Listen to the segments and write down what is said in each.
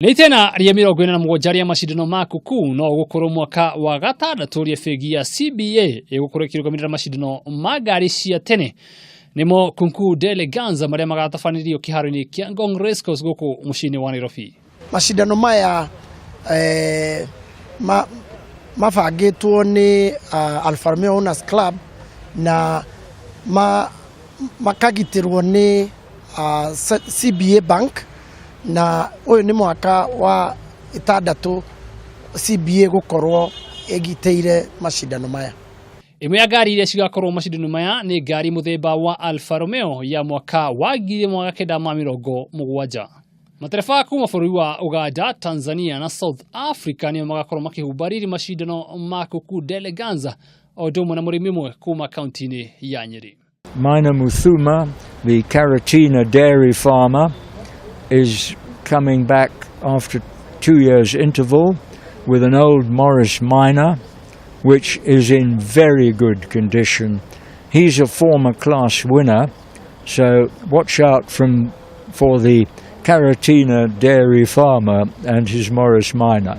Nĩ tena ria 47 ya macindano ma kuku no gukorwo mwaka wa gatandatu ria fegi ya CBA igukorwo kirũgamĩrĩra macindano ma ngari cia tene nimo Concours De Elegance maria magatabanirio kiharo-ini kia Ngong racecourse guku mucini wa Nairobi. Macindano maya mabangĩtwo ni Alfa Romeo Owners Club na makagitirwo ni CBA Bank na uyu ni mwaka wa itandatu CBA gukorwo egiteire macindano maya. Imwe ya ngari iria cigakorwo macindano maya ni ngari muthemba wa Alfa Romeo ya mwaka wa 1970. Matereba kuma bũrũri wa Uganda, Tanzania na South Africa ni magakorwo makihumbariri macindano ma Concours De Elegance o ndomwe na mũrĩmi mwe kuma kaunti-inĩ ya Nyeri. Mina Muthuma, the Kiharo-ini dairy farmer, is coming back after 2 years interval with an old Morris Minor, which is in very good condition. He's a former class winner, so watch out for the Kiharo-ini dairy farmer and his Morris Minor.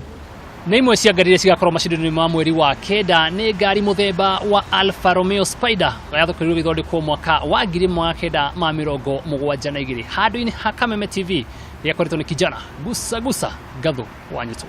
Nĩ imwe cia ngari iria cigakorwo macindano ma mweri wa kenda nĩ ngari muthemba wa Alfa Romeo Spider yathũkĩrirwo gĩthondekwo mwaka wa 1972 handũ-inĩ ha Kameme TV yakoretwo nĩ kijana gusa gathu wa nyitũ.